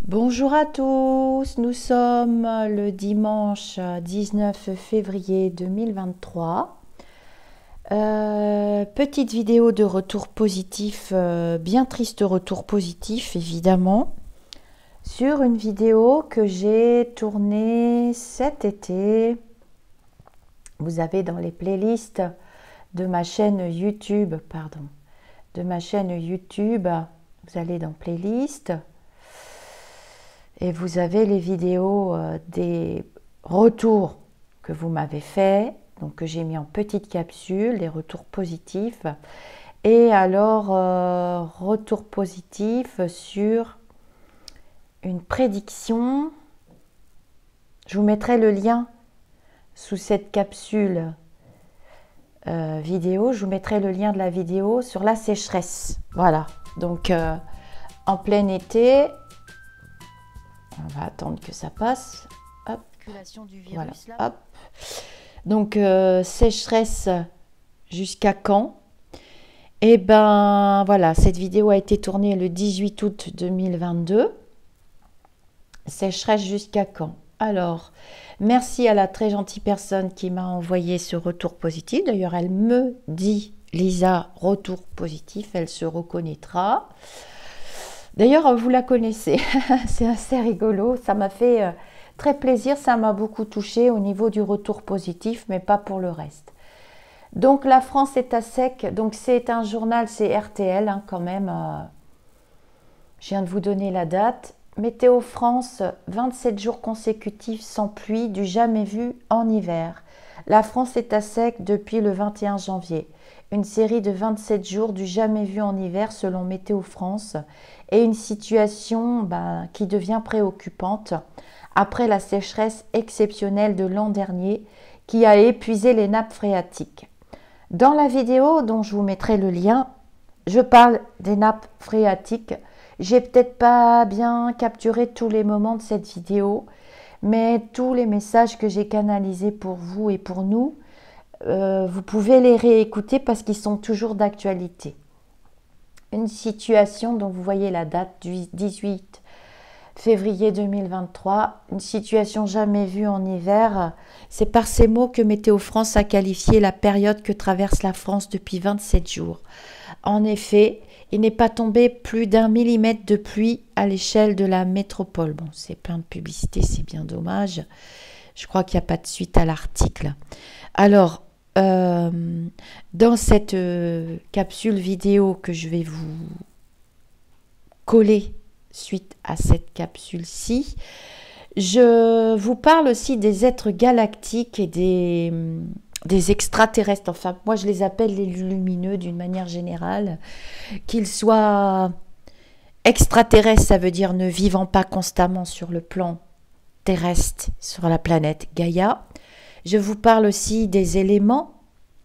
Bonjour à tous, nous sommes le dimanche 19 février 2023. Petite vidéo de retour positif, bien triste retour positif évidemment, sur une vidéo que j'ai tournée cet été. Vous avez dans les playlists de ma chaîne YouTube, vous allez dans playlist. Et vous avez les vidéos des retours que vous m'avez fait, donc que j'ai mis en petites capsules, des retours positifs. Et alors, retour positif sur une prédiction. Je vous mettrai le lien sous cette capsule vidéo. Je vous mettrai le lien de la vidéo sur la sécheresse. Voilà, donc en plein été. On va attendre que ça passe. Hop. Du virus, voilà. Là. Hop. Donc, sécheresse jusqu'à quand? Eh ben, voilà, cette vidéo a été tournée le 18 août 2022. Sécheresse jusqu'à quand? Alors, merci à la très gentille personne qui m'a envoyé ce retour positif. D'ailleurs, elle me dit, Lisa, retour positif, elle se reconnaîtra. D'ailleurs, vous la connaissez, c'est assez rigolo, ça m'a fait très plaisir, ça m'a beaucoup touché au niveau du retour positif, mais pas pour le reste. Donc, la France est à sec, donc c'est un journal, c'est RTL hein, quand même, je viens de vous donner la date. Météo France, 27 jours consécutifs sans pluie, du jamais vu en hiver. La France est à sec depuis le 21 janvier. Une série de 27 jours du jamais vu en hiver selon Météo France et une situation qui devient préoccupante après la sécheresse exceptionnelle de l'an dernier qui a épuisé les nappes phréatiques. Dans la vidéo dont je vous mettrai le lien, je parle des nappes phréatiques. J'ai peut-être pas bien capturé tous les moments de cette vidéo, mais tous les messages que j'ai canalisés pour vous et pour nous, vous pouvez les réécouter parce qu'ils sont toujours d'actualité. Une situation dont vous voyez la date du 18 février 2023, une situation jamais vue en hiver. C'est par ces mots que Météo France a qualifié la période que traverse la France depuis 27 jours. En effet, il n'est pas tombé plus d'1 millimètre de pluie à l'échelle de la métropole. Bon, c'est plein de publicité, c'est bien dommage. Je crois qu'il n'y a pas de suite à l'article. Alors, dans cette capsule vidéo que je vais vous coller suite à cette capsule-ci, je vous parle aussi des êtres galactiques et des extraterrestres. Enfin, moi, je les appelle les lumineux d'une manière générale. Qu'ils soient extraterrestres, ça veut dire ne vivant pas constamment sur le plan terrestre, sur la planète Gaïa. Je vous parle aussi des éléments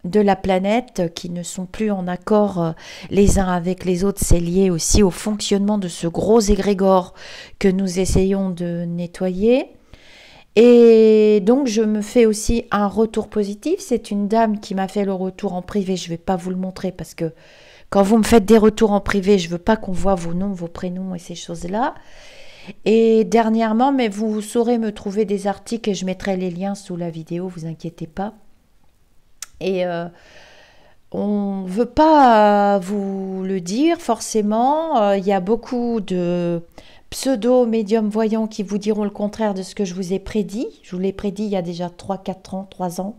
de la planète qui ne sont plus en accord les uns avec les autres. C'est lié aussi au fonctionnement de ce gros égrégore que nous essayons de nettoyer. Et donc, je me fais aussi un retour positif. C'est une dame qui m'a fait le retour en privé. Je ne vais pas vous le montrer parce que quand vous me faites des retours en privé, je ne veux pas qu'on voit vos noms, vos prénoms et ces choses-là. Et dernièrement, mais vous saurez me trouver des articles et je mettrai les liens sous la vidéo, vous inquiétez pas. Et on ne veut pas vous le dire forcément, il y a beaucoup de pseudo-médiums voyants qui vous diront le contraire de ce que je vous ai prédit. Je vous l'ai prédit il y a déjà 3-4 ans, 3 ans.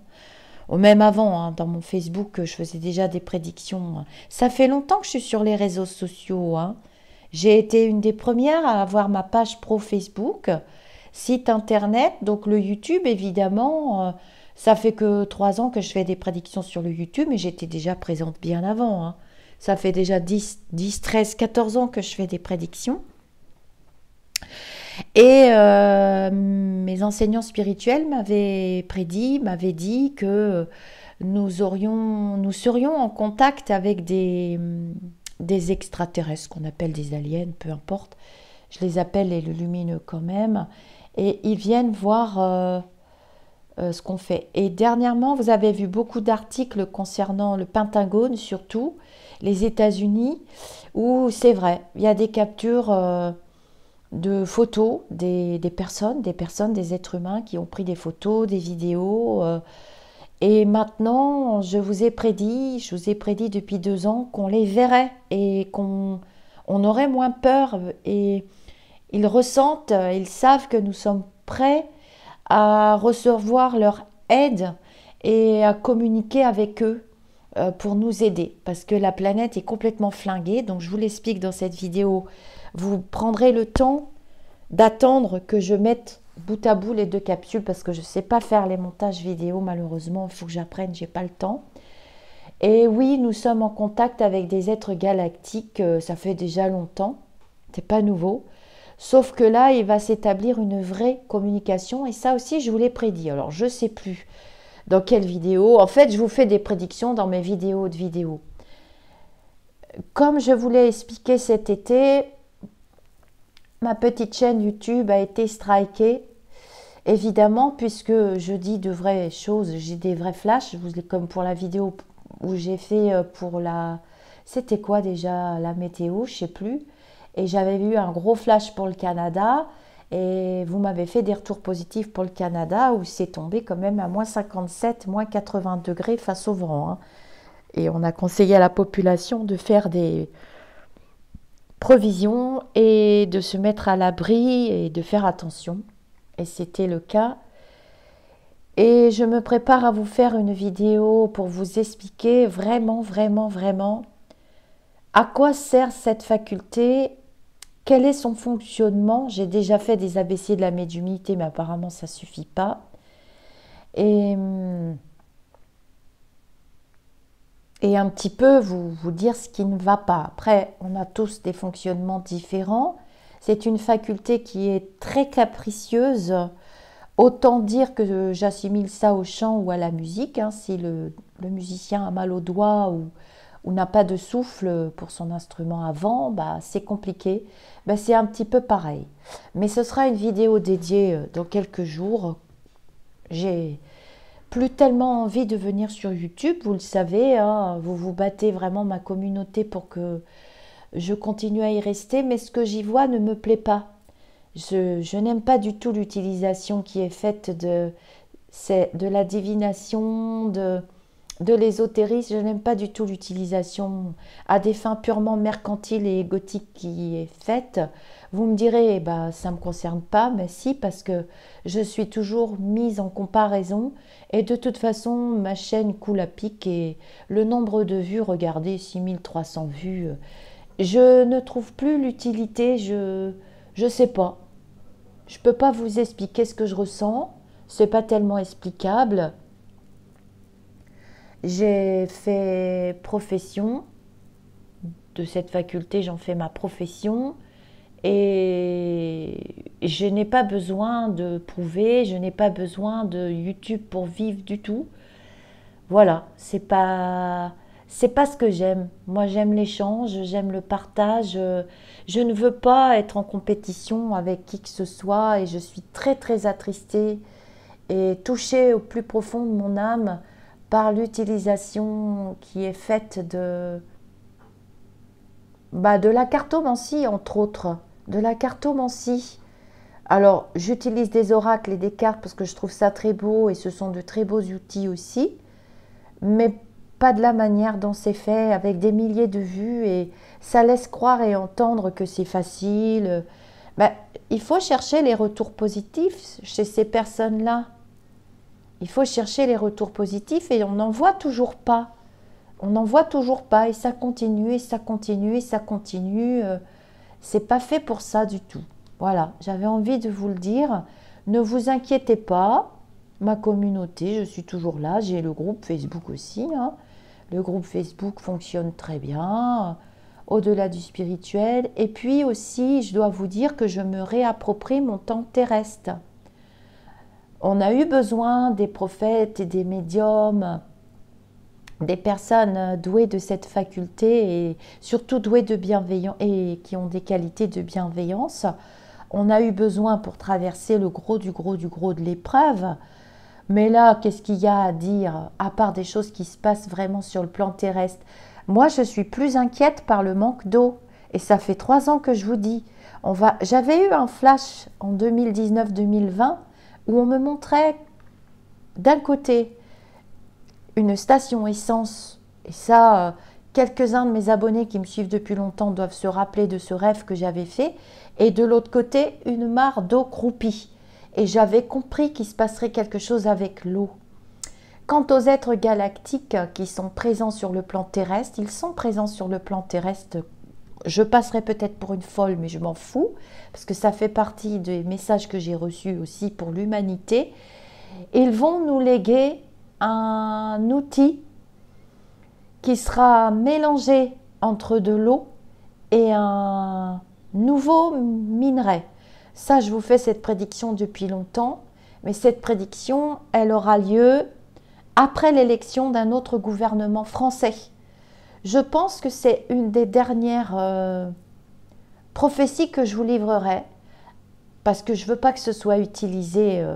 Ou même avant, hein, dans mon Facebook, je faisais déjà des prédictions. Ça fait longtemps que je suis sur les réseaux sociaux, hein. J'ai été une des premières à avoir ma page pro Facebook, site internet, donc le YouTube évidemment. Ça fait que 3 ans que je fais des prédictions sur le YouTube, mais j'étais déjà présente bien avant, hein. Ça fait déjà 10, 13, 14 ans que je fais des prédictions. Et mes enseignants spirituels m'avaient prédit, m'avaient dit que nous serions en contact avec des extraterrestres, qu'on appelle des aliens, peu importe. Je les appelle les lumineux quand même. Et ils viennent voir ce qu'on fait. Et dernièrement, vous avez vu beaucoup d'articles concernant le Pentagone, surtout les États-Unis, où c'est vrai, il y a des captures de photos des personnes, des êtres humains qui ont pris des photos, des vidéos. Et maintenant, je vous ai prédit depuis 2 ans qu'on les verrait et qu'on aurait moins peur. Et ils ressentent, ils savent que nous sommes prêts à recevoir leur aide et à communiquer avec eux pour nous aider. Parce que la planète est complètement flinguée. Donc je vous l'explique dans cette vidéo. Vous prendrez le temps d'attendre que je mette bout à bout les 2 capsules parce que je ne sais pas faire les montages vidéo malheureusement. Il faut que j'apprenne, j'ai pas le temps. Et oui, nous sommes en contact avec des êtres galactiques. Ça fait déjà longtemps. C'est pas nouveau. Sauf que là, il va s'établir une vraie communication. Et ça aussi, je vous l'ai prédit. Alors, je ne sais plus dans quelle vidéo. En fait, je vous fais des prédictions dans mes vidéos de vidéos. Comme je vous l'ai expliqué cet été, ma petite chaîne YouTube a été strikée. Évidemment, puisque je dis de vraies choses, j'ai des vrais flashs. Comme pour la vidéo où j'ai fait pour la... C'était quoi déjà? La météo, je ne sais plus. Et j'avais eu un gros flash pour le Canada et vous m'avez fait des retours positifs pour le Canada où c'est tombé quand même à moins 57, moins 80 degrés face au vent. Hein. Et on a conseillé à la population de faire des prévisions et de se mettre à l'abri et de faire attention. Et c'était le cas. Et je me prépare à vous faire une vidéo pour vous expliquer vraiment, vraiment, vraiment à quoi sert cette faculté. Quel est son fonctionnement? J'ai déjà fait des ABC de la médiumnité, mais apparemment ça ne suffit pas. Et un petit peu vous dire ce qui ne va pas. Après, on a tous des fonctionnements différents. C'est une faculté qui est très capricieuse. Autant dire que j'assimile ça au chant ou à la musique. Hein, si le musicien a mal au doigt ou n'a pas de souffle pour son instrument avant, bah, c'est compliqué. Bah, c'est un petit peu pareil. Mais ce sera une vidéo dédiée dans quelques jours. J'ai plus tellement envie de venir sur YouTube, vous le savez, hein, vous vous battez vraiment ma communauté pour que je continue à y rester, mais ce que j'y vois ne me plaît pas. Je n'aime pas du tout l'utilisation qui est faite de la divination, de l'ésotérisme. Je n'aime pas du tout l'utilisation à des fins purement mercantiles et égotiques qui est faite. Vous me direz, bah, ça ne me concerne pas, mais si, parce que je suis toujours mise en comparaison et de toute façon, ma chaîne coule à pic et le nombre de vues, regardez, 6300 vues, je ne trouve plus l'utilité, je sais pas. Je ne peux pas vous expliquer ce que je ressens, c'est pas tellement explicable. J'ai fait profession de cette faculté, j'en fais ma profession et je n'ai pas besoin de prouver, je n'ai pas besoin de YouTube pour vivre du tout. Voilà, c'est pas ce que j'aime. Moi, j'aime l'échange, j'aime le partage. Je ne veux pas être en compétition avec qui que ce soit et je suis très très attristée et touchée au plus profond de mon âme par l'utilisation qui est faite de la cartomancie, entre autres. De la cartomancie. Alors, j'utilise des oracles et des cartes parce que je trouve ça très beau et ce sont de très beaux outils aussi, mais pas de la manière dont c'est fait, avec des milliers de vues et ça laisse croire et entendre que c'est facile. Il faut chercher les retours positifs chez ces personnes-là. Il faut chercher les retours positifs et on n'en voit toujours pas. On n'en voit toujours pas et ça continue et ça continue et ça continue. C'est pas fait pour ça du tout. Voilà, j'avais envie de vous le dire. Ne vous inquiétez pas, ma communauté, je suis toujours là. J'ai le groupe Facebook aussi. Hein. Le groupe Facebook fonctionne très bien, au-delà du spirituel. Et puis aussi, je dois vous dire que je me réapproprie mon temps terrestre. On a eu besoin des prophètes et des médiums, des personnes douées de cette faculté et surtout douées de bienveillance et qui ont des qualités de bienveillance. On a eu besoin pour traverser le gros du gros du gros de l'épreuve. Mais là, qu'est-ce qu'il y a à dire, à part des choses qui se passent vraiment sur le plan terrestre? Moi, je suis plus inquiète par le manque d'eau. Et ça fait 3 ans que je vous dis. J'avais eu un flash en 2019-2020 où on me montrait d'un côté une station essence, et ça, quelques-uns de mes abonnés qui me suivent depuis longtemps doivent se rappeler de ce rêve que j'avais fait, et de l'autre côté, une mare d'eau croupie. Et j'avais compris qu'il se passerait quelque chose avec l'eau. Quant aux êtres galactiques qui sont présents sur le plan terrestre, ils sont présents sur le plan terrestre. Je passerai peut-être pour une folle, mais je m'en fous, parce que ça fait partie des messages que j'ai reçus aussi pour l'humanité. Ils vont nous léguer un outil qui sera mélangé entre de l'eau et un nouveau minerai. Ça, je vous fais cette prédiction depuis longtemps, mais cette prédiction, elle aura lieu après l'élection d'un autre gouvernement français. Je pense que c'est une des dernières prophéties que je vous livrerai, parce que je ne veux pas que ce soit utilisé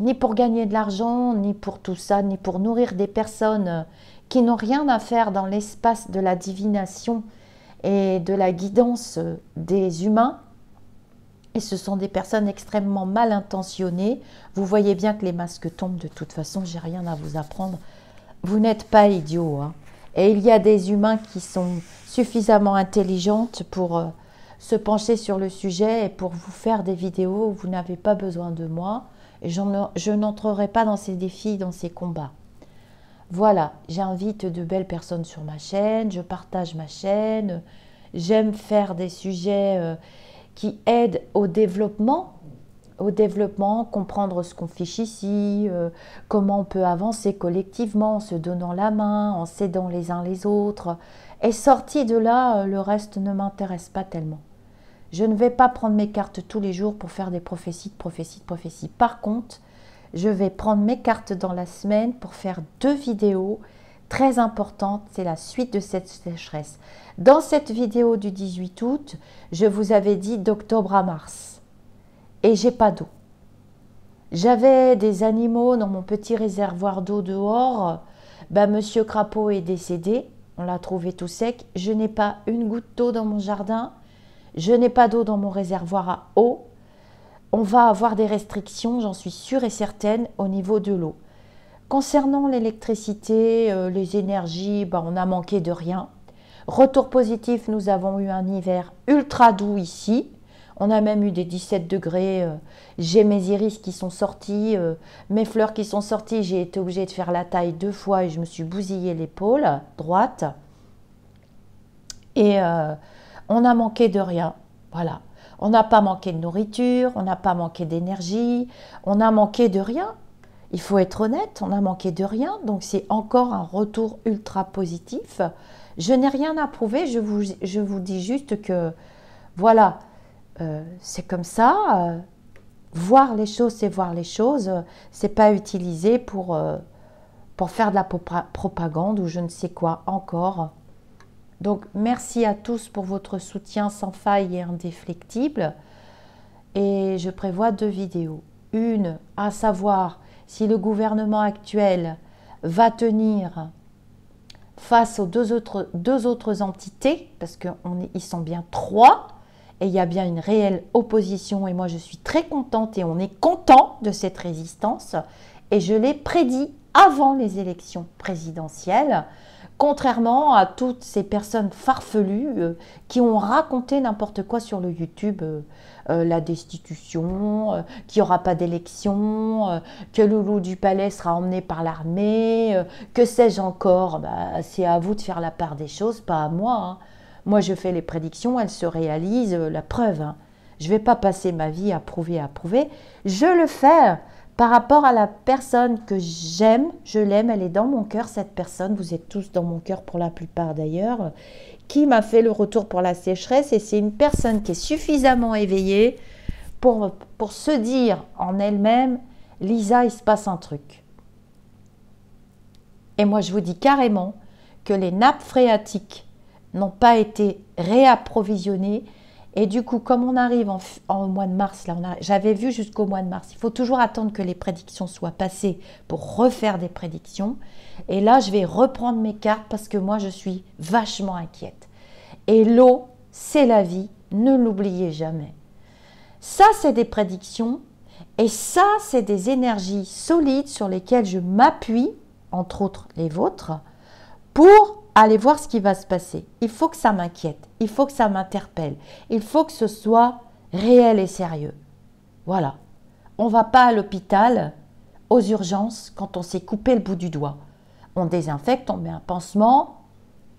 ni pour gagner de l'argent, ni pour tout ça, ni pour nourrir des personnes qui n'ont rien à faire dans l'espace de la divination et de la guidance des humains. Et ce sont des personnes extrêmement mal intentionnées. Vous voyez bien que les masques tombent de toute façon, j'ai rien à vous apprendre. Vous n'êtes pas idiots, hein. Et il y a des humains qui sont suffisamment intelligentes pour se pencher sur le sujet et pour vous faire des vidéos où vous n'avez pas besoin de moi. Et je n'entrerai pas dans ces défis, dans ces combats. Voilà, j'invite de belles personnes sur ma chaîne, je partage ma chaîne, j'aime faire des sujets qui aident au développement, comprendre ce qu'on fiche ici, comment on peut avancer collectivement en se donnant la main, en s'aidant les uns les autres. Et sorti de là, le reste ne m'intéresse pas tellement. Je ne vais pas prendre mes cartes tous les jours pour faire des prophéties de prophéties de prophéties. Par contre, je vais prendre mes cartes dans la semaine pour faire 2 vidéos très importantes. C'est la suite de cette sécheresse. Dans cette vidéo du 18 août, je vous avais dit d'octobre à mars. Et j'ai pas d'eau. J'avais des animaux dans mon petit réservoir d'eau dehors. Ben, Monsieur Crapaud est décédé. On l'a trouvé tout sec. Je n'ai pas une goutte d'eau dans mon jardin. Je n'ai pas d'eau dans mon réservoir à eau. On va avoir des restrictions, j'en suis sûre et certaine, au niveau de l'eau. Concernant l'électricité, les énergies, ben, on a manqué de rien. Retour positif, nous avons eu un hiver ultra doux ici. On a même eu des 17 degrés. J'ai mes iris qui sont sortis, mes fleurs qui sont sorties. J'ai été obligée de faire la taille 2 fois et je me suis bousillé l'épaule droite. Et on a manqué de rien. Voilà. On n'a pas manqué de nourriture, on n'a pas manqué d'énergie, on a manqué de rien. Il faut être honnête, on a manqué de rien. Donc c'est encore un retour ultra positif. Je n'ai rien à prouver, je vous dis juste que voilà, c'est comme ça. Voir les choses, c'est voir les choses. C'est pas utilisé pour faire de la propagande ou je ne sais quoi encore. Donc, merci à tous pour votre soutien sans faille et indéflectible. Et je prévois 2 vidéos. Une, à savoir si le gouvernement actuel va face aux deux autres entités, parce qu'ils sont bien 3, et il y a bien une réelle opposition, et moi je suis très contente, et on est content de cette résistance, et je l'ai prédit avant les élections présidentielles, contrairement à toutes ces personnes farfelues qui ont raconté n'importe quoi sur le YouTube, la destitution, qu'il n'y aura pas d'élection, que Loulou du Palais sera emmené par l'armée, que sais-je encore. Bah, c'est à vous de faire la part des choses, pas à moi. Hein. Moi, je fais les prédictions, elles se réalisent, la preuve. Hein. Je ne vais pas passer ma vie à prouver, Je le fais par rapport à la personne que j'aime, je l'aime, elle est dans mon cœur, cette personne, vous êtes tous dans mon cœur pour la plupart d'ailleurs, qui m'a fait le retour pour la sécheresse, et c'est une personne qui est suffisamment éveillée pour se dire en elle-même, Lisa, il se passe un truc. Et moi, je vous dis carrément que les nappes phréatiques n'ont pas été réapprovisionnées. Et du coup, comme on arrive en mois de mars, là, j'avais vu jusqu'au mois de mars, il faut toujours attendre que les prédictions soient passées pour refaire des prédictions. Et là, je vais reprendre mes cartes parce que moi, je suis vachement inquiète. Et l'eau, c'est la vie. Ne l'oubliez jamais. Ça, c'est des prédictions et ça, c'est des énergies solides sur lesquelles je m'appuie, entre autres les vôtres, pour aller voir ce qui va se passer. Il faut que ça m'inquiète, il faut que ça m'interpelle, il faut que ce soit réel et sérieux. Voilà. On ne va pas à l'hôpital, aux urgences, quand on s'est coupé le bout du doigt. On désinfecte, on met un pansement,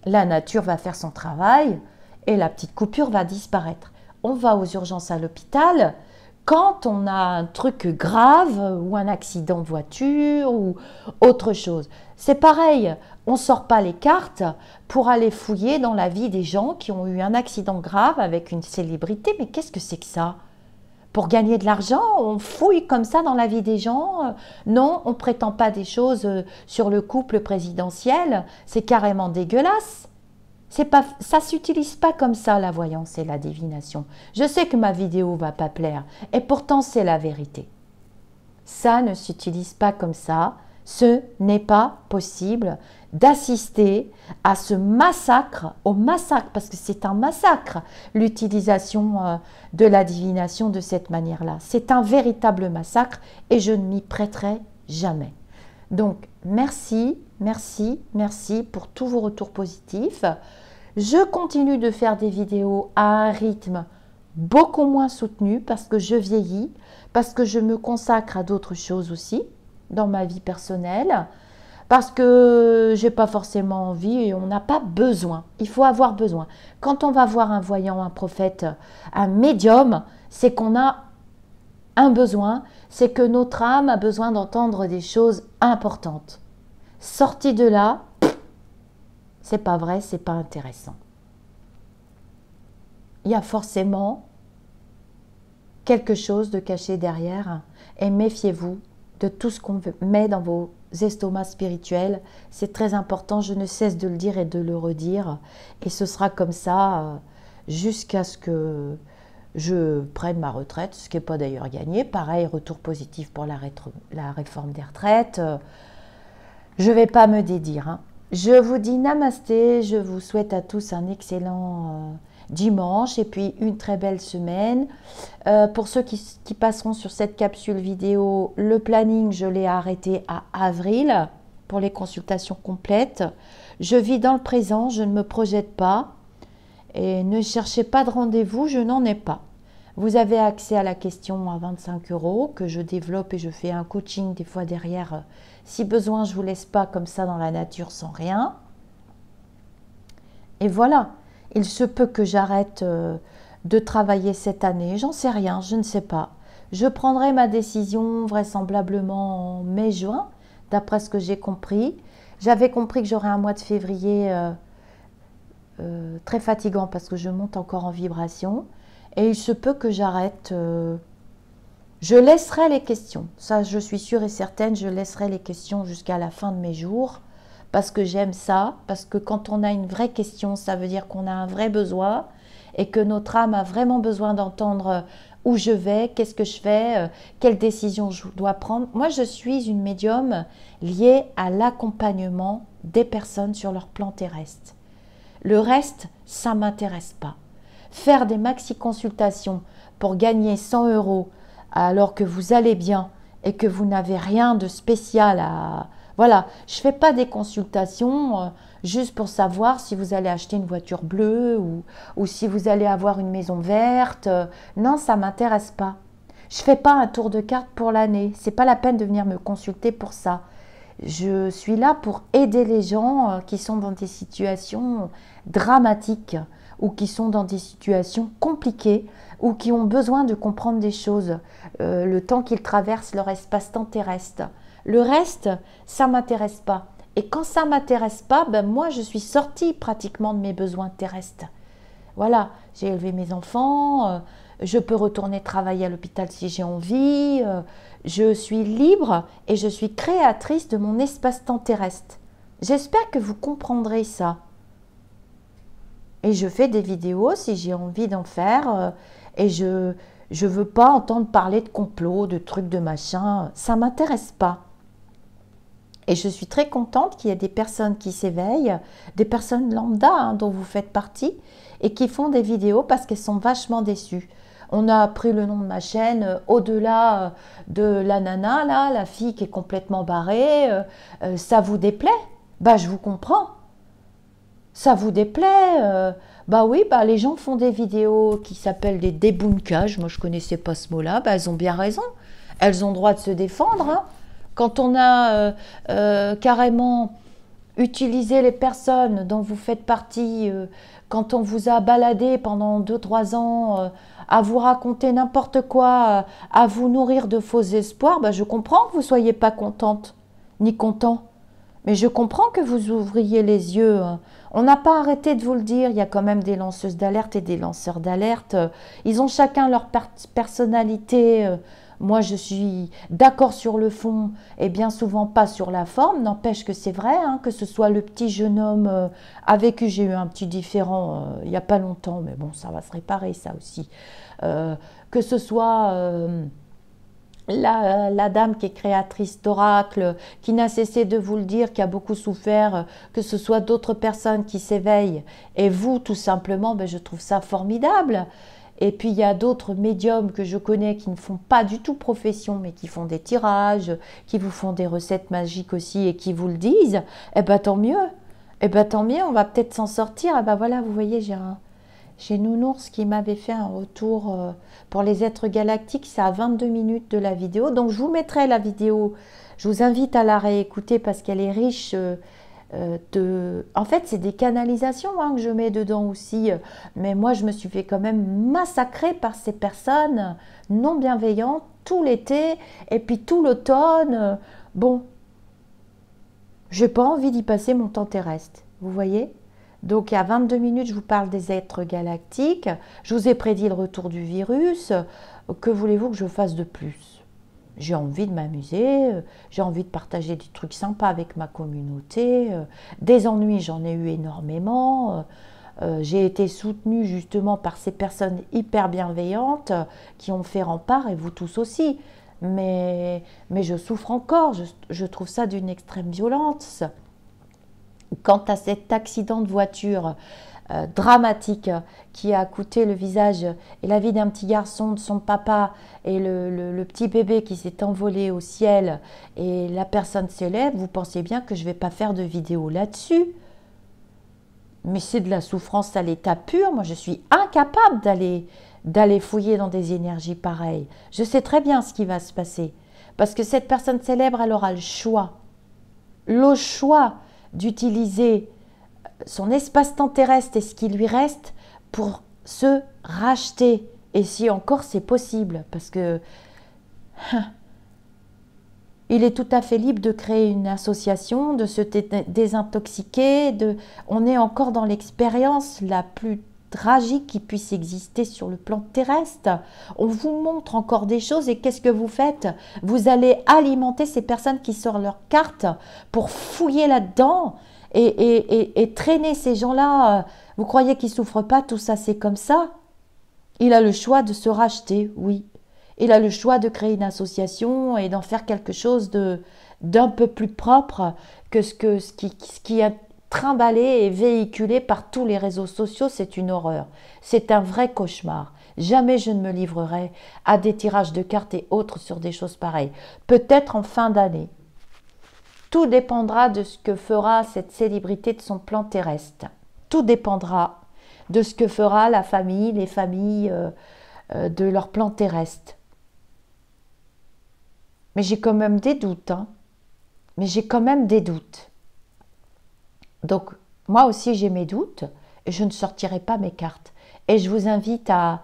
la nature va faire son travail et la petite coupure va disparaître. On va aux urgences à l'hôpital quand on a un truc grave ou un accident de voiture ou autre chose. C'est pareil, on ne sort pas les cartes pour aller fouiller dans la vie des gens qui ont eu un accident grave avec une célébrité. Mais qu'est-ce que c'est que ça? Pour gagner de l'argent, on fouille comme ça dans la vie des gens. Non, on ne prétend pas des choses sur le couple présidentiel. C'est carrément dégueulasse. Ça ne s'utilise pas comme ça, la voyance et la divination. Je sais que ma vidéo ne va pas plaire, et pourtant c'est la vérité. Ça ne s'utilise pas comme ça. Ce n'est pas possible d'assister à ce massacre, au massacre, parce que c'est un massacre, l'utilisation de la divination de cette manière-là. C'est un véritable massacre et je ne m'y prêterai jamais. Donc, merci, merci, merci pour tous vos retours positifs. Je continue de faire des vidéos à un rythme beaucoup moins soutenu parce que je vieillis, parce que je me consacre à d'autres choses aussi dans ma vie personnelle, parce que j'ai pas forcément envie et on n'a pas besoin. Il faut avoir besoin. Quand on va voir un voyant, un prophète, un médium, c'est qu'on a un besoin, c'est que notre âme a besoin d'entendre des choses importantes. Sorti de là, c'est pas vrai, c'est pas intéressant. Il y a forcément quelque chose de caché derrière et méfiez-vous de tout ce qu'on met dans vos estomacs spirituels. C'est très important, je ne cesse de le dire et de le redire. Et ce sera comme ça jusqu'à ce que je prenne ma retraite, ce qui n'est pas d'ailleurs gagné. Pareil, retour positif pour la réforme des retraites. Je ne vais pas me dédire. Hein. Je vous dis namasté, je vous souhaite à tous un excellent dimanche et puis une très belle semaine. Pour ceux qui passeront sur cette capsule vidéo, le planning, je l'ai arrêté à avril pour les consultations complètes. Je vis dans le présent, je ne me projette pas et ne cherchez pas de rendez-vous, je n'en ai pas. Vous avez accès à la question à 25 € que je développe et je fais un coaching des fois derrière. Si besoin, je ne vous laisse pas comme ça dans la nature sans rien. Et voilà, il se peut que j'arrête de travailler cette année. J'en sais rien, je ne sais pas. Je prendrai ma décision vraisemblablement en mai-juin, d'après ce que j'ai compris. J'avais compris que j'aurais un mois de février très fatigant parce que je monte encore en vibration. Et il se peut que j'arrête. Je laisserai les questions. Ça, je suis sûre et certaine, je laisserai les questions jusqu'à la fin de mes jours. Parce que j'aime ça. Parce que quand on a une vraie question, ça veut dire qu'on a un vrai besoin. Et que notre âme a vraiment besoin d'entendre où je vais, qu'est-ce que je fais, quelle décision je dois prendre. Moi, je suis une médium liée à l'accompagnement des personnes sur leur plan terrestre. Le reste, ça ne m'intéresse pas. Faire des maxi-consultations pour gagner 100 € alors que vous allez bien et que vous n'avez rien de spécial à... Voilà, je ne fais pas des consultations juste pour savoir si vous allez acheter une voiture bleue ou si vous allez avoir une maison verte. Non, ça ne m'intéresse pas. Je ne fais pas un tour de carte pour l'année. Ce n'est pas la peine de venir me consulter pour ça. Je suis là pour aider les gens qui sont dans des situations dramatiques ou qui sont dans des situations compliquées ou qui ont besoin de comprendre des choses, le temps qu'ils traversent leur espace-temps terrestre. Le reste, ça ne m'intéresse pas. Et quand ça ne m'intéresse pas, ben moi, je suis sortie pratiquement de mes besoins terrestres. Voilà, j'ai élevé mes enfants, je peux retourner travailler à l'hôpital si j'ai envie, je suis libre et je suis créatrice de mon espace-temps terrestre. J'espère que vous comprendrez ça. Et je fais des vidéos si j'ai envie d'en faire et je ne veux pas entendre parler de complot, de trucs, de machin, ça ne m'intéresse pas. Et je suis très contente qu'il y ait des personnes qui s'éveillent, des personnes lambda dont vous faites partie, et qui font des vidéos parce qu'elles sont vachement déçues. On a pris le nom de ma chaîne au-delà de la nana, là, la fille qui est complètement barrée. Ça vous déplaît? Bah, je vous comprends. Ça vous déplaît? Bah oui, bah les gens font des vidéos qui s'appellent des débunkages. Moi, je connaissais pas ce mot-là. Bah, elles ont bien raison. Elles ont le droit de se défendre, hein. Quand on a carrément utilisé les personnes dont vous faites partie, quand on vous a baladé pendant 2-3 ans à vous raconter n'importe quoi, à vous nourrir de faux espoirs, bah, je comprends que vous ne soyez pas contente, ni content. Mais je comprends que vous ouvriez les yeux. On n'a pas arrêté de vous le dire, il y a quand même des lanceuses d'alerte et des lanceurs d'alerte. Ils ont chacun leur personnalité. Moi, je suis d'accord sur le fond et bien souvent pas sur la forme. N'empêche que c'est vrai, hein, que ce soit le petit jeune homme avec qui j'ai eu un petit différend il n'y a pas longtemps, mais bon, ça va se réparer ça aussi. Que ce soit la dame qui est créatrice d'Oracle, qui n'a cessé de vous le dire, qui a beaucoup souffert, que ce soit d'autres personnes qui s'éveillent, et vous, tout simplement, ben, je trouve ça formidable. Et puis, il y a d'autres médiums que je connais qui ne font pas du tout profession, mais qui font des tirages, qui vous font des recettes magiques aussi, et qui vous le disent. Eh bien, tant mieux. Eh bien, tant mieux, on va peut-être s'en sortir. Eh bien, voilà, vous voyez, j'ai Nounours qui m'avait fait un retour pour les êtres galactiques, c'est à 22 minutes de la vidéo. Donc je vous mettrai la vidéo, je vous invite à la réécouter parce qu'elle est riche En fait, c'est des canalisations hein, que je mets dedans aussi. Mais moi, je me suis fait quand même massacrer par ces personnes non bienveillantes tout l'été et puis tout l'automne. Bon, j'ai pas envie d'y passer mon temps terrestre, vous voyez ? Donc, à 22 minutes, je vous parle des êtres galactiques. Je vous ai prédit le retour du virus. Que voulez-vous que je fasse de plus? J'ai envie de m'amuser, j'ai envie de partager des trucs sympas avec ma communauté. Des ennuis, j'en ai eu énormément. J'ai été soutenue justement par ces personnes hyper bienveillantes qui ont fait rempart, et vous tous aussi. Mais je souffre encore, je trouve ça d'une extrême violence. Quant à cet accident de voiture dramatique qui a coûté le visage et la vie d'un petit garçon, de son papa et le petit bébé qui s'est envolé au ciel et la personne s'élève, vous pensez bien que je ne vais pas faire de vidéo là-dessus. Mais c'est de la souffrance à l'état pur. Moi, je suis incapable d'aller fouiller dans des énergies pareilles. Je sais très bien ce qui va se passer. Parce que cette personne célèbre, elle aura le choix. Le choix d'utiliser son espace-temps terrestre et ce qui lui reste pour se racheter. Et si encore c'est possible, parce que il est tout à fait libre de créer une association, de se désintoxiquer. On est encore dans l'expérience la plus tragique qui puisse exister sur le plan terrestre. On vous montre encore des choses et qu'est-ce que vous faites? Vous allez alimenter ces personnes qui sortent leurs cartes pour fouiller là-dedans et traîner ces gens-là. Vous croyez qu'ils ne souffrent pas? Tout ça, c'est comme ça. Il a le choix de se racheter, oui. Il a le choix de créer une association et d'en faire quelque chose d'un peu plus propre que ce qui est trimballé et véhiculé par tous les réseaux sociaux. C'est une horreur. C'est un vrai cauchemar. Jamais je ne me livrerai à des tirages de cartes et autres sur des choses pareilles. Peut-être en fin d'année. Tout dépendra de ce que fera cette célébrité de son plan terrestre. Tout dépendra de ce que fera la famille, les familles de leur plan terrestre. Mais j'ai quand même des doutes. Hein. Mais j'ai quand même des doutes. Donc, moi aussi, j'ai mes doutes et je ne sortirai pas mes cartes. Et je vous invite à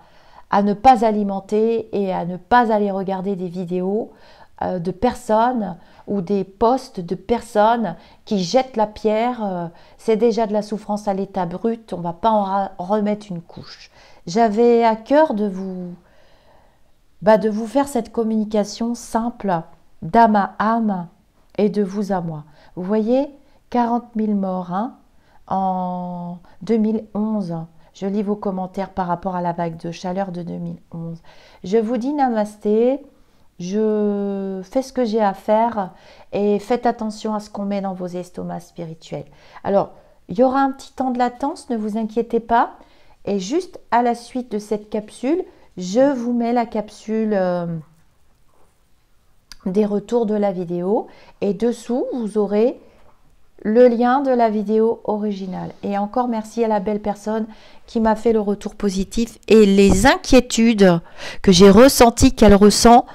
ne pas alimenter et à ne pas aller regarder des vidéos de personnes ou des posts de personnes qui jettent la pierre. C'est déjà de la souffrance à l'état brut. On ne va pas en remettre une couche. J'avais à cœur de vous faire cette communication simple d'âme à âme et de vous à moi. Vous voyez, 40 000 morts hein, en 2011. Je lis vos commentaires par rapport à la vague de chaleur de 2011. Je vous dis namasté, je fais ce que j'ai à faire et faites attention à ce qu'on met dans vos estomacs spirituels. Alors, il y aura un petit temps de latence, ne vous inquiétez pas. Et juste à la suite de cette capsule, je vous mets la capsule des retours de la vidéo. Et dessous, vous aurez le lien de la vidéo originale. Et encore merci à la belle personne qui m'a fait le retour positif et les inquiétudes que j'ai ressenties qu'elle ressent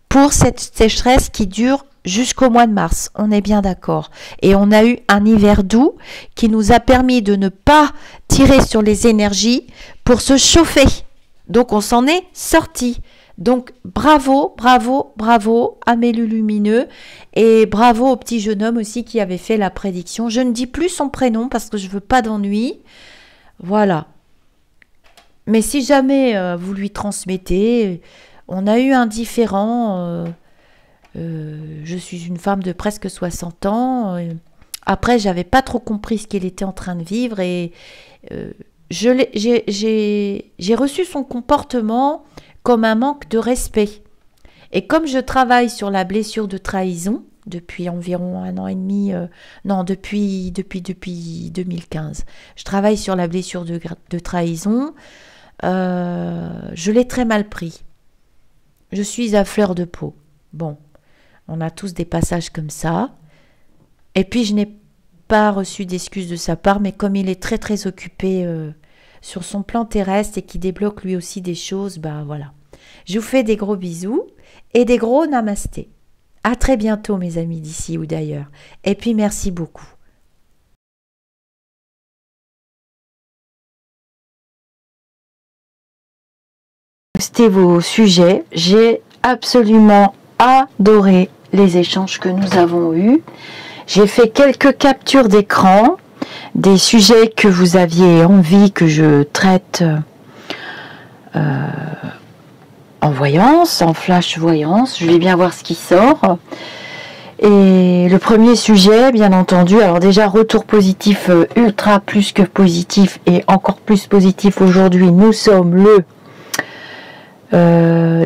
pour cette sécheresse qui dure jusqu'au mois de mars. On est bien d'accord. Et on a eu un hiver doux qui nous a permis de ne pas tirer sur les énergies pour se chauffer. Donc on s'en est sorti. Donc bravo, bravo, bravo à mes lumineux et bravo au petit jeune homme aussi qui avait fait la prédiction. Je ne dis plus son prénom parce que je veux pas d'ennui. Voilà. Mais si jamais vous lui transmettez, on a eu un différend. Je suis une femme de presque 60 ans. Après, j'avais pas trop compris ce qu'il était en train de vivre et j'ai reçu son comportement comme un manque de respect. Et comme je travaille sur la blessure de trahison, depuis environ 1 an et demi, non, depuis 2015, je travaille sur la blessure de trahison, je l'ai très mal pris. Je suis à fleur de peau. Bon, on a tous des passages comme ça. Et puis, je n'ai pas reçu d'excuses de sa part, mais comme il est très, très occupé sur son plan terrestre et qui débloque lui aussi des choses, bah voilà. Je vous fais des gros bisous et des gros namastés. À très bientôt mes amis d'ici ou d'ailleurs. Et puis merci beaucoup. Postez vos sujets. J'ai absolument adoré les échanges que nous avons eus. J'ai fait quelques captures d'écran des sujets que vous aviez envie que je traite en voyance, en flash voyance. Je vais bien voir ce qui sort. Et le premier sujet, bien entendu, alors déjà retour positif, ultra plus que positif et encore plus positif aujourd'hui. Nous sommes le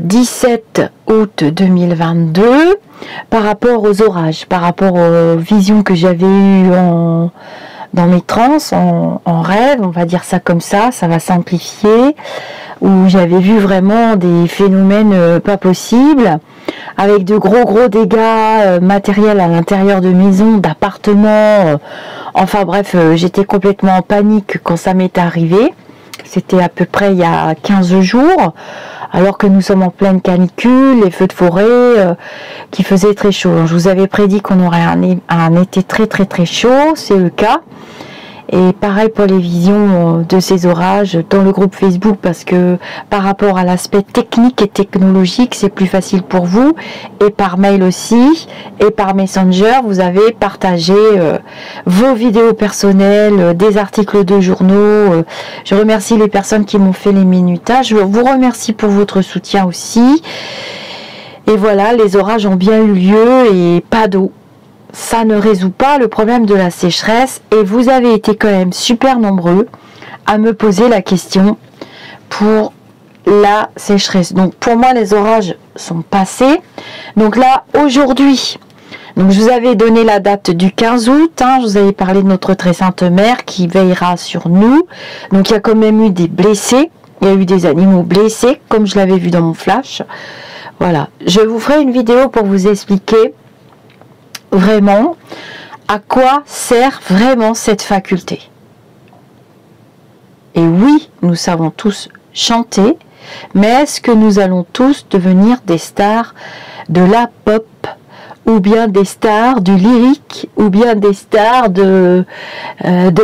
17 août 2022 par rapport aux orages, par rapport aux visions que j'avais eues dans mes trans, en rêve, on va dire ça comme ça va simplifier, où j'avais vu vraiment des phénomènes pas possibles, avec de gros dégâts matériels à l'intérieur de maisons, d'appartements, enfin bref, j'étais complètement en panique quand ça m'est arrivé. C'était à peu près il y a 15 jours, alors que nous sommes en pleine canicule, les feux de forêt qui faisaient très chaud. Je vous avais prédit qu'on aurait un été très chaud, c'est le cas. Et pareil pour les visions de ces orages dans le groupe Facebook, parce que par rapport à l'aspect technique et technologique, c'est plus facile pour vous. Et par mail aussi, et par Messenger, vous avez partagé vos vidéos personnelles, des articles de journaux. Je remercie les personnes qui m'ont fait les minutages. Je vous remercie pour votre soutien aussi. Et voilà, les orages ont bien eu lieu et pas d'eau. Ça ne résout pas le problème de la sécheresse et vous avez été quand même super nombreux à me poser la question pour la sécheresse. Donc pour moi les orages sont passés. Donc là aujourd'hui, donc je vous avais donné la date du 15 août, je vous avais parlé de notre très sainte mère qui veillera sur nous. Donc il y a quand même eu des blessés, il y a eu des animaux blessés comme je l'avais vu dans mon flash. Voilà, je vous ferai une vidéo pour vous expliquer vraiment à quoi sert vraiment cette faculté. Et oui, nous savons tous chanter, mais est-ce que nous allons tous devenir des stars de la pop, ou bien des stars du lyrique, ou bien des stars de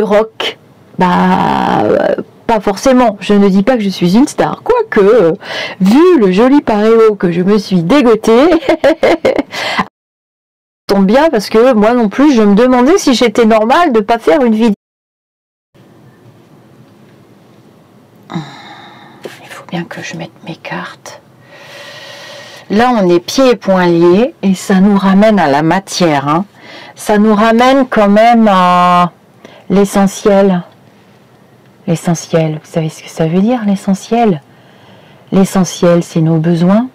rock? Pas forcément, je ne dis pas que je suis une star, quoique, vu le joli paréo que je me suis dégotée, tombe bien parce que moi non plus je me demandais si j'étais normale de pas faire une vidéo. Il faut bien que je mette mes cartes. Là on est pieds et poings liés et ça nous ramène à la matière. Ça nous ramène quand même à l'essentiel. L'essentiel, vous savez ce que ça veut dire l'essentiel? L'essentiel c'est nos besoins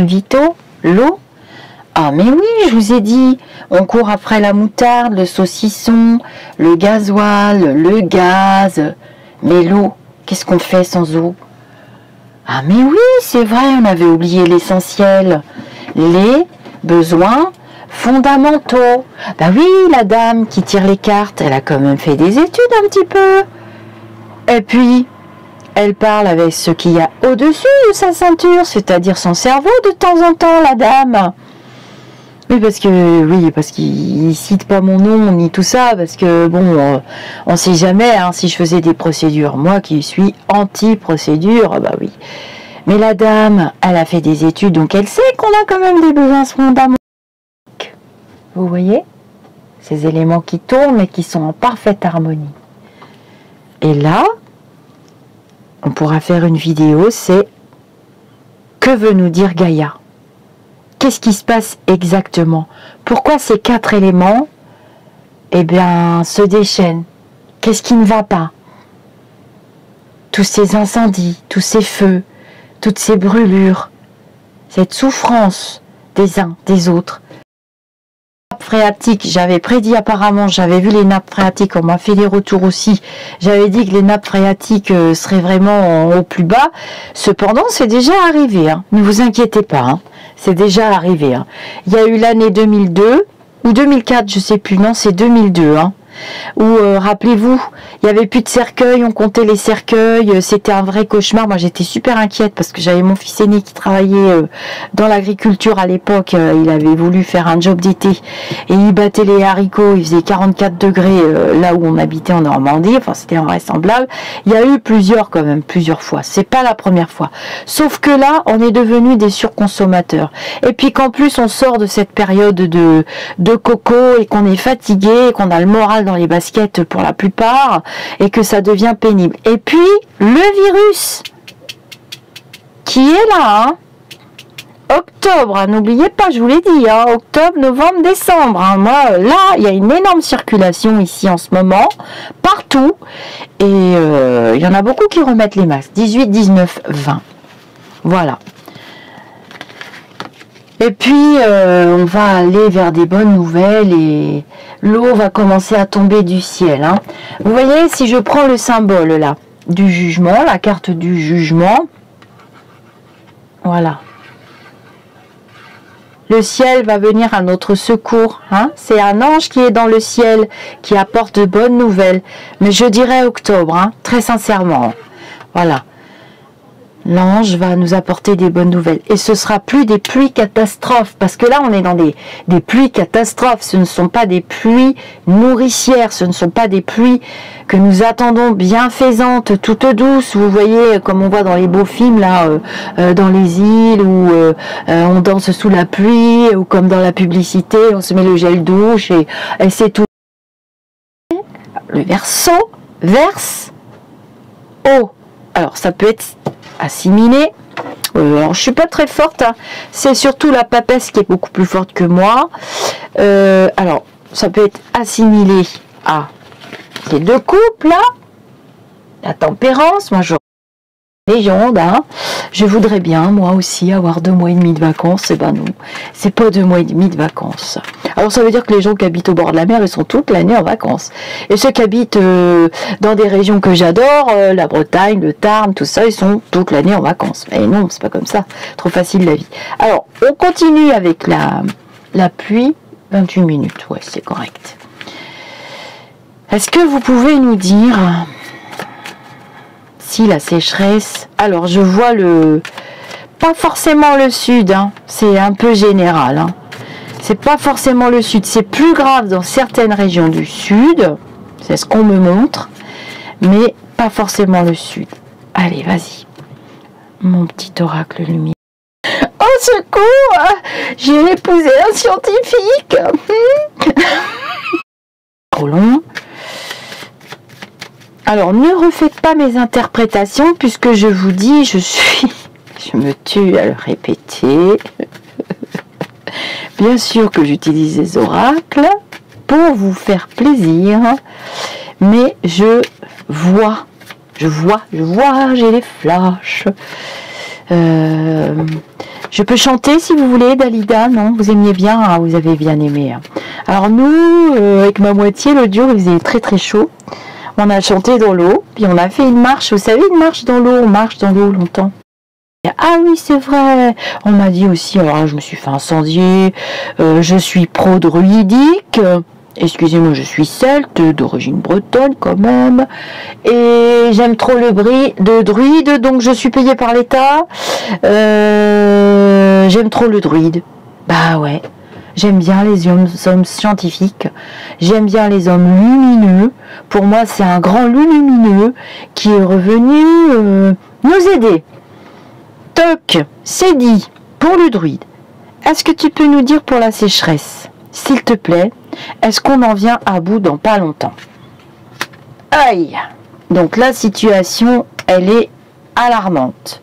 vitaux, l'eau. Ah mais oui, je vous ai dit, on court après la moutarde, le saucisson, le gasoil, le gaz, mais l'eau, Qu'est-ce qu'on fait sans eau? Ah mais oui, c'est vrai, on avait oublié l'essentiel. Les besoins fondamentaux. Bah oui, la dame qui tire les cartes, elle a quand même fait des études un petit peu. Et puis, elle parle avec ce qu'il y a au-dessus de sa ceinture, c'est-à-dire son cerveau de temps en temps, la dame. Oui, parce qu'il cite pas mon nom ni tout ça, parce que bon, on sait jamais hein, si je faisais des procédures. Moi qui suis anti-procédure, bah oui. Mais la dame, elle a fait des études, donc elle sait qu'on a quand même des besoins fondamentaux. Vous voyez? Ces éléments qui tournent et qui sont en parfaite harmonie. Et là, on pourra faire une vidéo, c'est que veut nous dire Gaïa? Qu'est-ce qui se passe exactement? Pourquoi ces 4 éléments, eh bien, se déchaînent? Qu'est-ce qui ne va pas? Tous ces incendies, tous ces feux, toutes ces brûlures, cette souffrance des uns, des autres. Nappes phréatiques, j'avais prédit apparemment, j'avais vu les nappes phréatiques, on m'a fait des retours aussi, j'avais dit que les nappes phréatiques seraient vraiment au plus bas, cependant c'est déjà arrivé, hein. Ne vous inquiétez pas, hein. C'est déjà arrivé. Hein. Il y a eu l'année 2002 ou 2004, je sais plus, non c'est 2002, hein, où rappelez-vous, il n'y avait plus de cercueils, on comptait les cercueils, c'était un vrai cauchemar. Moi j'étais super inquiète parce que j'avais mon fils aîné qui travaillait dans l'agriculture à l'époque, il avait voulu faire un job d'été et il battait les haricots, il faisait 44 degrés là où on habitait en Normandie, enfin c'était invraisemblable. Il y a eu plusieurs fois, c'est pas la première fois. Sauf que là, on est devenus des surconsommateurs. Et puis qu'en plus on sort de cette période de coco et qu'on est fatigué, et qu'on a le moral dans les baskets pour la plupart, et que ça devient pénible. Et puis, le virus qui est là, hein. Octobre, hein, n'oubliez pas, je vous l'ai dit, hein, octobre, novembre, décembre. Hein. Moi, là, il y a une énorme circulation ici en ce moment, partout, et il y en a beaucoup qui remettent les masques. 18, 19, 20. Voilà. Et puis, on va aller vers des bonnes nouvelles et l'eau va commencer à tomber du ciel. Hein. Vous voyez, si je prends le symbole là, du jugement, la carte du jugement, voilà. Le ciel va venir à notre secours. Hein. C'est un ange qui est dans le ciel, qui apporte de bonnes nouvelles. Mais je dirais octobre, hein, très sincèrement. Voilà. L'ange va nous apporter des bonnes nouvelles. Et ce sera plus des pluies catastrophes. Parce que là, on est dans des pluies catastrophes. Ce ne sont pas des pluies nourricières. Ce ne sont pas des pluies que nous attendons bienfaisantes, toutes douces. Vous voyez, comme on voit dans les beaux films, là, dans les îles, où on danse sous la pluie, ou comme dans la publicité, on se met le gel douche, et c'est tout. Le Verseau, verse, eau. Alors, ça peut être assimilé. Alors, je suis pas très forte. Hein. C'est surtout la papesse qui est beaucoup plus forte que moi. Alors, ça peut être assimilé à les deux couples, là. La tempérance. Moi, je légende, hein. Je voudrais bien, moi aussi, avoir 2 mois et demi de vacances. Eh ben non, c'est pas 2 mois et demi de vacances. Alors ça veut dire que les gens qui habitent au bord de la mer, ils sont toute l'année en vacances. Et ceux qui habitent dans des régions que j'adore, la Bretagne, le Tarn, tout ça, ils sont toute l'année en vacances. Mais non, c'est pas comme ça. Trop facile la vie. Alors, on continue avec la pluie. 28 minutes, ouais, c'est correct. Est-ce que vous pouvez nous dire si la sécheresse... Alors, je vois pas forcément le sud, hein, c'est un peu général. Hein. C'est pas forcément le sud, c'est plus grave dans certaines régions du sud, c'est ce qu'on me montre, mais pas forcément le sud. Allez, vas-y, mon petit oracle lumineux. Au secours, j'ai épousé un scientifique. Trop long. Alors, ne refaites pas mes interprétations, puisque je vous dis, je me tue à le répéter. Bien sûr que j'utilise les oracles pour vous faire plaisir, mais je vois, j'ai les flashs. Je peux chanter si vous voulez, Dalida, non? Vous aimiez bien, hein, vous avez bien aimé. Hein. Alors nous, avec ma moitié, le jour, il faisait très très chaud. On a chanté dans l'eau, puis on a fait une marche. Vous savez, une marche dans l'eau, on marche dans l'eau longtemps. Ah oui, c'est vrai. On m'a dit aussi, alors là, je me suis fait incendier, je suis pro-druidique. Excusez-moi, je suis celte, d'origine bretonne quand même. Et j'aime trop le bris de druide, donc je suis payée par l'État. J'aime trop le druide. Bah ouais. J'aime bien les hommes scientifiques. J'aime bien les hommes lumineux. Pour moi, c'est un grand lumineux qui est revenu nous aider. Toc, c'est dit pour le druide. Est-ce que tu peux nous dire pour la sécheresse, s'il te plaît, est-ce qu'on en vient à bout dans pas longtemps? Aïe! Donc la situation, elle est alarmante.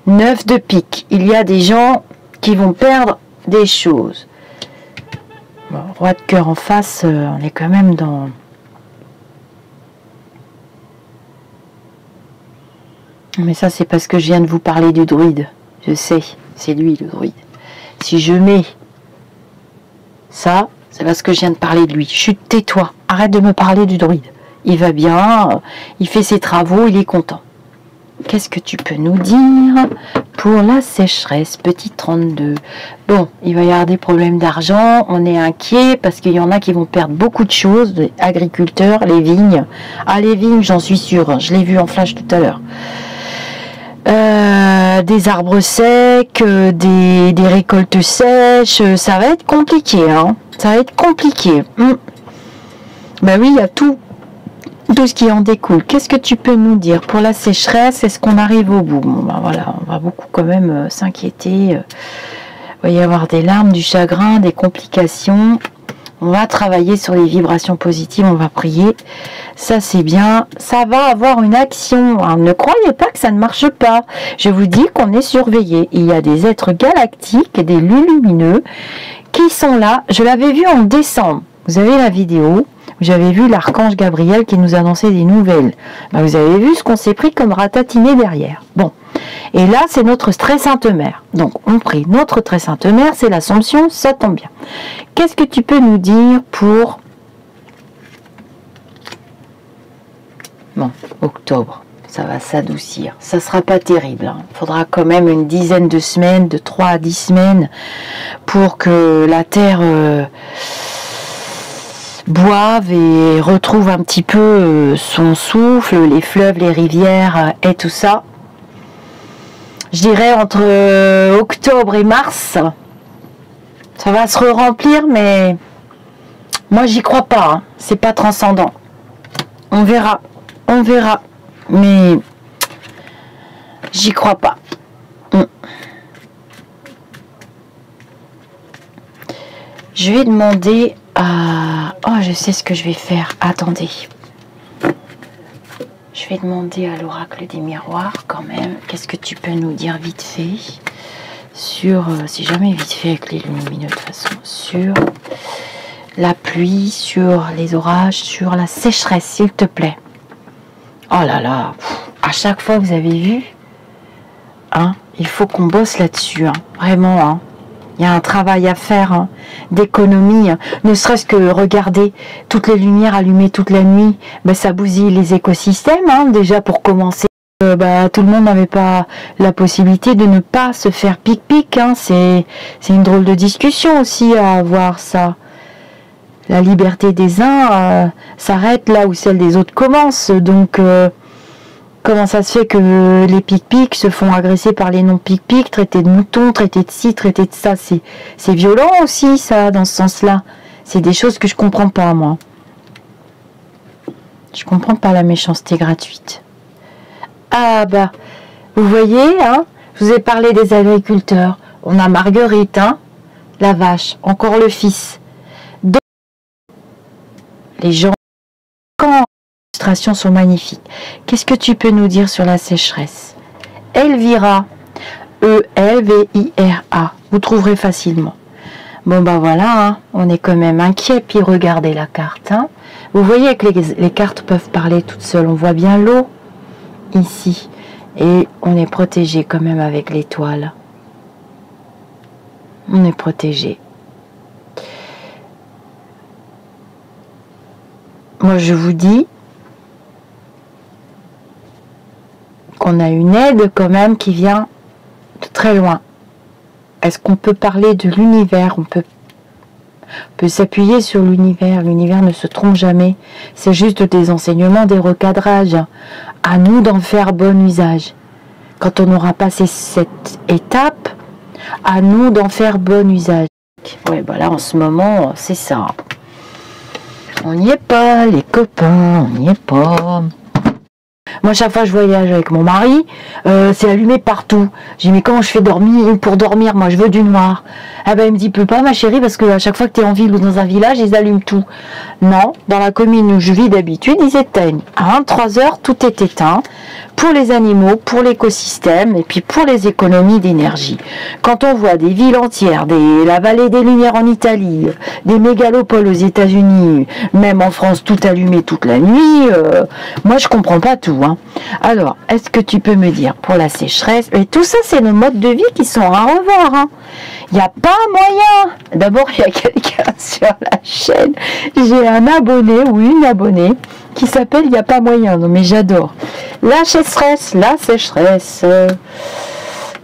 9 de pique. Il y a des gens qui vont perdre des choses. Bon, roi de cœur en face, on est quand même dans... Mais ça, c'est parce que je viens de vous parler du druide. Je sais, c'est lui le druide. Si je mets ça, c'est parce que je viens de parler de lui. Chut, tais-toi, arrête de me parler du druide. Il va bien, il fait ses travaux, il est content. Qu'est-ce que tu peux nous dire pour la sécheresse, petit 32? Bon, il va y avoir des problèmes d'argent, on est inquiet parce qu'il y en a qui vont perdre beaucoup de choses, les agriculteurs, les vignes. Ah, les vignes, j'en suis sûre, je l'ai vu en flash tout à l'heure. Des arbres secs, des récoltes sèches, ça va être compliqué, hein. Ça va être compliqué. Ben oui, il y a tout ce qui en découle. Qu'est-ce que tu peux nous dire pour la sécheresse? Est-ce qu'on arrive au bout? Bon, ben voilà, on va beaucoup quand même s'inquiéter. Il va y avoir des larmes, du chagrin, des complications. On va travailler sur les vibrations positives, on va prier. Ça, c'est bien. Ça va avoir une action. Alors, ne croyez pas que ça ne marche pas. Je vous dis qu'on est surveillé. Il y a des êtres galactiques et des lumineux qui sont là. Je l'avais vu en décembre. Vous avez la vidéo. J'avais vu l'archange Gabriel qui nous annonçait des nouvelles. Ben, vous avez vu ce qu'on s'est pris comme ratatiné derrière. Bon. Et là, c'est notre très sainte mère. Donc, on prie notre très sainte mère, c'est l'Assomption, ça tombe bien. Qu'est-ce que tu peux nous dire pour... Bon, octobre, ça va s'adoucir. Ça sera pas terrible. Hein. Il faudra quand même une dizaine de semaines, de 3 à 10 semaines, pour que la Terre boive et retrouve un petit peu son souffle, les fleuves, les rivières et tout ça. Je dirais entre octobre et mars, ça va se remplir, mais moi j'y crois pas, hein. C'est pas transcendant. On verra, mais j'y crois pas. Je vais demander à... Oh, je sais ce que je vais faire, attendez. Je vais demander à l'oracle des miroirs quand même, qu'est-ce que tu peux nous dire vite fait sur, si jamais vite fait avec les lumineux de toute façon, sur la pluie, sur les orages, sur la sécheresse, s'il te plaît. Oh là là, à chaque fois vous avez vu, hein, il faut qu'on bosse là-dessus, hein, vraiment, hein. Il y a un travail à faire, hein, d'économie, hein. Ne serait-ce que regarder toutes les lumières allumées toute la nuit, ben, ça bousille les écosystèmes, hein, déjà pour commencer. Tout le monde n'avait pas la possibilité de ne pas se faire pic-pic, hein. C'est une drôle de discussion aussi à avoir, ça. La liberté des uns s'arrête là où celle des autres commence, donc... Comment ça se fait que les pic-pic se font agresser par les non-pic-pic, traités de moutons, traités de ci, traités de ça? C'est violent aussi, ça, dans ce sens-là. C'est des choses que je comprends pas, moi. Je comprends pas la méchanceté gratuite. Ah bah, vous voyez, hein, je vous ai parlé des agriculteurs. On a Marguerite, hein, la vache, encore le fils. Donc, les gens, quand sont magnifiques. Qu'est-ce que tu peux nous dire sur la sécheresse? Elvira, E-L-V-I-R-A, vous trouverez facilement. Bon bah voilà, hein, on est quand même inquiet, puis regardez la carte. Hein. Vous voyez que les cartes peuvent parler toutes seules, on voit bien l'eau ici, et on est protégé quand même avec l'étoile. On est protégé. Moi je vous dis, qu'on a une aide quand même qui vient de très loin. Est-ce qu'on peut parler de l'univers? On peut s'appuyer sur l'univers. L'univers ne se trompe jamais. C'est juste des enseignements, des recadrages. À nous d'en faire bon usage. Quand on aura passé cette étape, à nous d'en faire bon usage. Ouais, bah là, en ce moment, c'est ça. On n'y est pas, les copains, on n'y est pas. Moi, chaque fois que je voyage avec mon mari, c'est allumé partout. J'ai dit, mais comment je fais dormir pour dormir? Moi, je veux du noir. Ah ben, il me dit, peux pas, ma chérie, parce que à chaque fois que tu es en ville ou dans un village, ils allument tout. Non, dans la commune où je vis d'habitude, ils éteignent. À 23h, tout est éteint. Pour les animaux, pour l'écosystème, et puis pour les économies d'énergie. Quand on voit des villes entières, la vallée des Lumières en Italie, des mégalopoles aux États-Unis, même en France, tout allumé toute la nuit, moi, je comprends pas tout. Hein. Alors, est-ce que tu peux me dire pour la sécheresse? Et tout ça, c'est nos modes de vie qui sont à revoir. Hein. Il n'y a pas moyen. D'abord, il y a quelqu'un sur la chaîne. J'ai un abonné ou une abonnée qui s'appelle Il n'y a pas moyen. Non, mais j'adore. La sécheresse.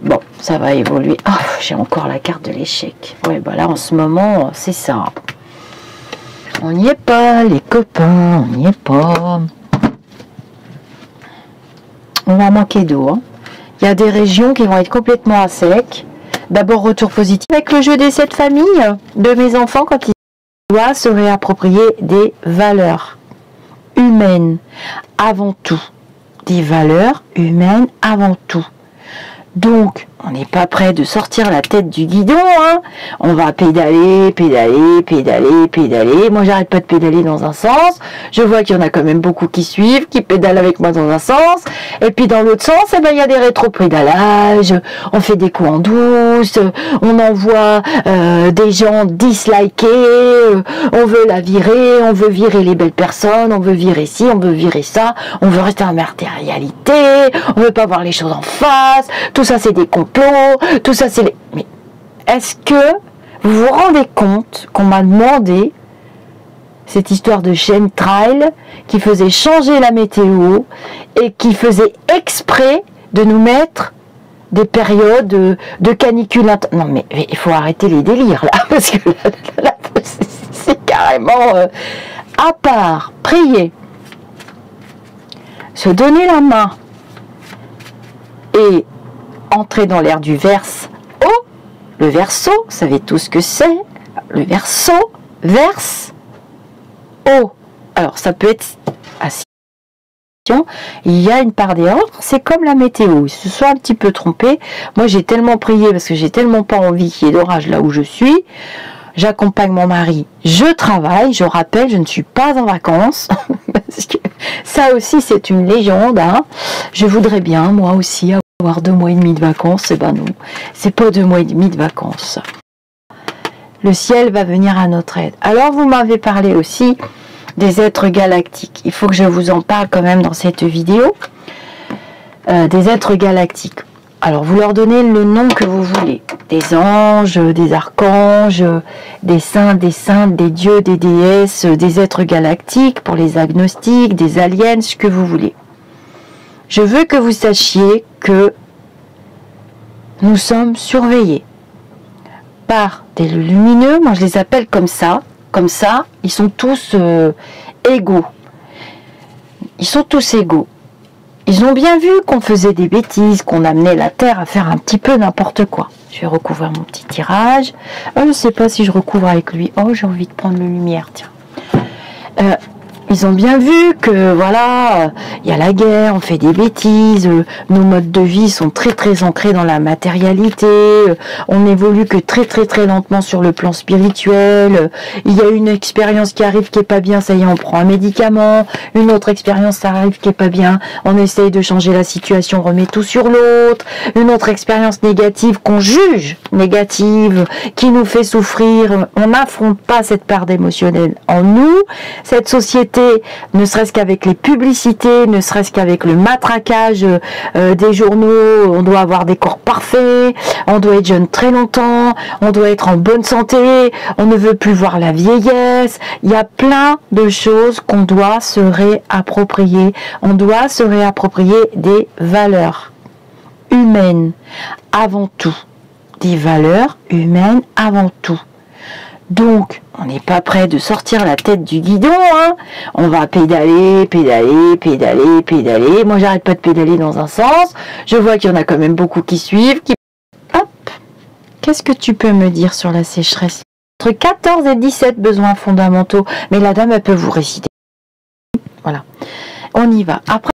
Bon, ça va évoluer. Oh, j'ai encore la carte de l'échec. Ouais, bah là, en ce moment, c'est ça. On n'y est pas, les copains. On n'y est pas. On va manquer d'eau. Hein. Il y a des régions qui vont être complètement à sec. D'abord, retour positif avec le jeu des 7 familles de mes enfants quand ils doivent se réapproprier des valeurs humaines avant tout. Des valeurs humaines avant tout. Donc, on n'est pas prêt de sortir la tête du guidon, hein. On va pédaler. Moi, j'arrête pas de pédaler dans un sens. Je vois qu'il y en a quand même beaucoup qui suivent, qui pédalent avec moi dans un sens. Et puis, dans l'autre sens, eh ben, il y a des rétro-pédalages. On fait des coups en douce. On envoie des gens disliker. On veut la virer. On veut virer les belles personnes. On veut virer ci. On veut virer ça. On veut rester en matérialité. On veut pas voir les choses en face. Tout ça, c'est des complots, tout ça, c'est les... Mais est-ce que vous vous rendez compte qu'on m'a demandé cette histoire de chemtrail qui faisait changer la météo et qui faisait exprès de nous mettre des périodes de canicule. Non, mais il faut arrêter les délires, là, parce que là, c'est carrément... à part prier, se donner la main et entrer dans l'ère du Verseau. Le Verseau, vous savez tout ce que c'est. Le Verseau, verse, eau. Alors, ça peut être assis. Il y a une part d'erreur, c'est comme la météo. Ils se sont un petit peu trompés. Moi, j'ai tellement prié parce que j'ai tellement pas envie qu'il y ait d'orage là où je suis. J'accompagne mon mari, je travaille, je rappelle, je ne suis pas en vacances, parce que ça aussi c'est une légende, hein. Je voudrais bien, moi aussi, avoir 2 mois et demi de vacances, et ben non, c'est pas 2 mois et demi de vacances. Le ciel va venir à notre aide. Alors vous m'avez parlé aussi des êtres galactiques, il faut que je vous en parle quand même dans cette vidéo, des êtres galactiques. Alors, vous leur donnez le nom que vous voulez. Des anges, des archanges, des saints, des saintes, des dieux, des déesses, des êtres galactiques, pour les agnostiques, des aliens, ce que vous voulez. Je veux que vous sachiez que nous sommes surveillés par des lumineux. Moi, je les appelle comme ça. Comme ça, ils sont tous égaux. Ils sont tous égaux. Ils ont bien vu qu'on faisait des bêtises, qu'on amenait la Terre à faire un petit peu n'importe quoi. Je vais recouvrir mon petit tirage. Je ne sais pas si je recouvre avec lui. Oh, j'ai envie de prendre la lumière, tiens. Ils ont bien vu que, voilà, il y a la guerre, on fait des bêtises, nos modes de vie sont très très ancrés dans la matérialité, on évolue que très très très lentement sur le plan spirituel, il y a une expérience qui arrive qui est pas bien, ça y est, on prend un médicament, une autre expérience ça arrive qui est pas bien, on essaye de changer la situation, on remet tout sur l'autre, une autre expérience négative qu'on juge négative, qui nous fait souffrir, on n'affronte pas cette part d'émotionnel en nous, cette société côté, ne serait-ce qu'avec les publicités, ne serait-ce qu'avec le matraquage des journaux, on doit avoir des corps parfaits, on doit être jeune très longtemps, on doit être en bonne santé, on ne veut plus voir la vieillesse. Il y a plein de choses qu'on doit se réapproprier. On doit se réapproprier des valeurs humaines avant tout. Des valeurs humaines avant tout. Donc, on n'est pas prêt de sortir la tête du guidon, hein. On va pédaler, pédaler, pédaler, pédaler. Moi, j'arrête pas de pédaler dans un sens. Je vois qu'il y en a quand même beaucoup qui suivent. Hop. Qu'est-ce que tu peux me dire sur la sécheresse? Entre 14 et 17 besoins fondamentaux. Mais la dame, elle peut vous réciter. Voilà. On y va. Après,